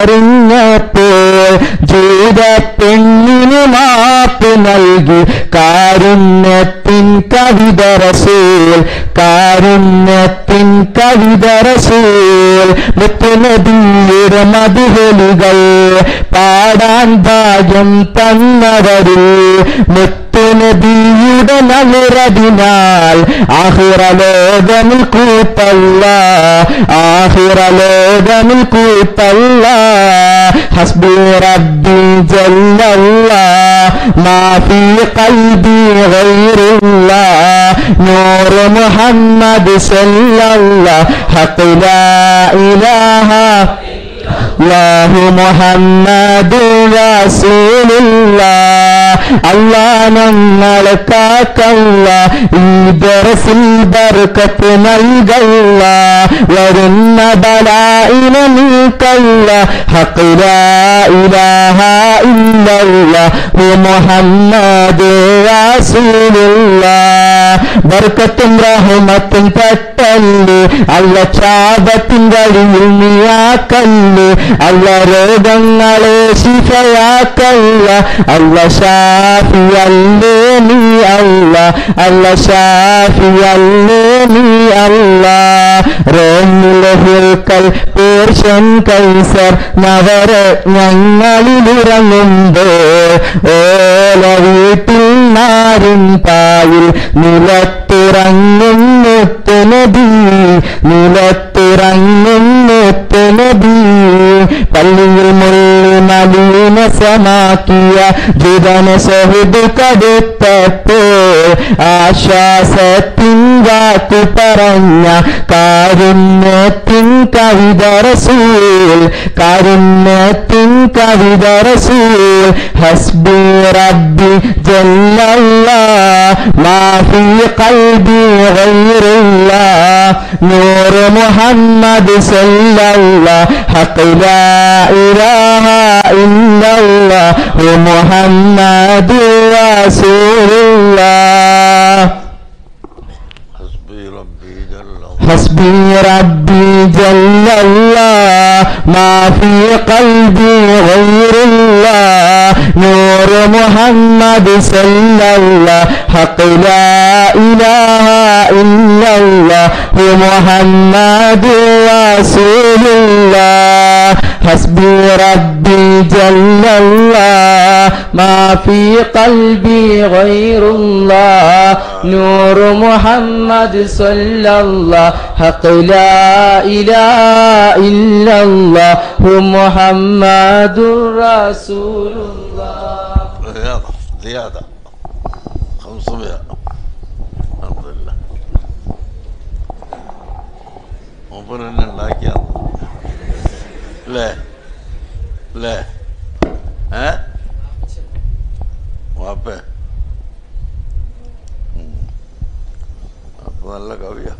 അറിഞ്ഞപ്പോൾ ജൂത പെണ്ണിന് മാപ്പ് നൽകി കാരുണ്യത്തിൻ കവിത റസൂൽ, കാരുണ്യത്തിൻ കവിത റസൂൽ. മുത്തുനബിയുടെ മധുഹൊലികൾ പാടാൻ ഭാഗ്യം തന്നവരിൽ മുത്തുനബിയുടെ നളിറതിനാൽ ആഖിറലോകമിൽ കൂട്ടല്ല, ആഖിറലോകമിൽ കൂട്ടല്ല. ഹസ്ബി റബ്ബി ജല്ലല്ലാഹ് മാ ഫീ ഖൽബി ഗൈറുല്ലാഹ് നൂർ മുഹമ്മദ് സല്ലല്ലാഹ് ഹഖ് ലാ ഇലാഹ അല്ലാഹു മുഹമ്മദു റസൂലുള്ളാഹ്. അല്ലാഹ് ഞങ്ങളെ കാക്കല്ല, ഈ ദർസിൽ ബർക്കത്ത് നൽകല്ല, വരുന്ന ബലായിനെ നീക്കല്ല. ഹഖ് ലാ ഇലാഹ ഇല്ലല്ലാഹു മുഹമ്മദു റസൂലുള്ളാഹ്. ബർക്കത്തും റഹ്മത്തും പെട്ടല്ലേ അല്ല, ശാപത്തിൻ വഴിയിൽ നീയാക്കല്ലേ അല്ല, രോഗങ്ങളെ ശിഫയാക്കല്ല അല്ല, ഷാഫിയല്ലേ നീ അല്ല, അല്ല ഷാഫിയല്ലേ നീ അല്ല. റോമിലഹിൽക്കൽ പേർഷ്യൻ കൈസർ നവരത്നങ്ങളിലിറങ്ങുമ്പോൾ ഓല വീട്ടിൽ നാരിൻ പായിൽ നിലത്തിറങ്ങും മുത്തുനബി, നിലത്തിറങ്ങും മുത്തുനബി. പള്ളിയിൽ മുള്ളി മലീനസമാക്കിയ ജുദന സഹുദ് കടുത്തപ്പോൾ ആശ്വാസത്തിൻ വാക്കു പറഞ്ഞ കാരുണ്യത്തിൻ കവിത റസൂൽ, കാരുണ്യത്തിൻ കവിത റസൂൽ. ഹസ്ബി റബ്ബി ജല്ലല്ലാഹ് മാ ഫീ ഖൽബി ഗൈറുല്ലാഹ് നൂർ മുഹമ്മദ് സല്ലല്ലാഹ് ഹഖ് ലാ ഇലാഹ ഇല്ലല്ലാഹു മുഹമ്മദു റസൂലുള്ളാഹ്. ഹസ്ബി റബ്ബി ജല്ലല്ലാഹ് മാ ഫീ ഖൽബി ഗൈറുല്ലാഹ് നൂർ മുഹമ്മദ് സല്ലല്ലാഹ് ഹഖ് ലാ ഇലാഹ ഇല്ലല്ലാഹു മുഹമ്മദു റസൂലുള്ളാഹ്. ഹസ്ബി റബ്ബി ജല്ലല്ലാഹ് മാ ഫീ ഖൽബി ഗൈറുല്ലാഹ് നൂർ മുഹമ്മദ് സല്ലല്ലാഹ് ഹഖ് ലാ ഇലാഹ ഇല്ലല്ലാഹു മുഹമ്മദുർ റസൂലുള്ളാഹ്. زيادة 500 الحمد لله. മൂപ്പരെന്നെ ഉണ്ടാക്കിയാണ് അല്ലേ അല്ലേ? വാപ്പേ അപ്പൊ നല്ല കവിയാ.